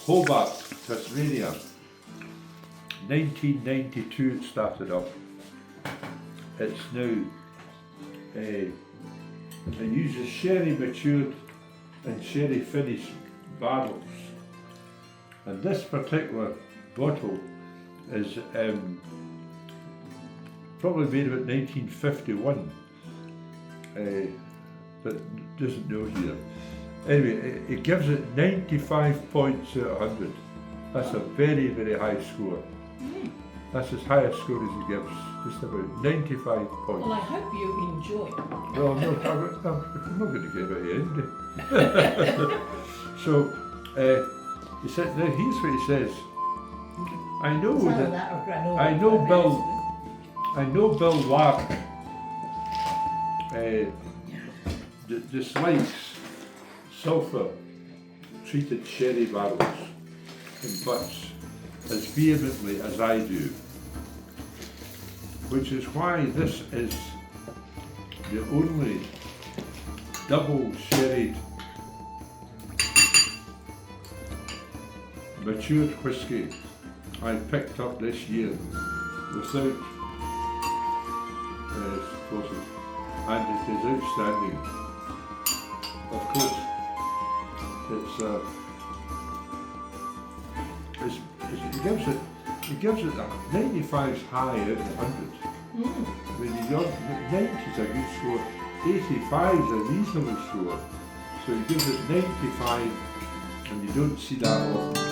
Hobart, Tasmania. 1992 it started up. It's now, it uses sherry matured and sherry finished barrels. And this particular bottle is probably made about 1951, but doesn't know here. Anyway, it gives it 95 points out of 100. That's a very, very high score. That's as high a score as it gives, just about 95 points. Well, I hope you enjoy it. Well, no, I'm not going to give it the end. So, he said, now here's what he says. I know Bill Lark dislikes sulphur treated sherry barrels and butts as vehemently as I do, which is why this is the only double sherried matured whisky I picked up this year without supposing, and it is outstanding. Of course, it gives it a 95's high out of 100. I mean, 90 is a good score, 85 is a reasonable score, so it gives it 95, and you don't see that often.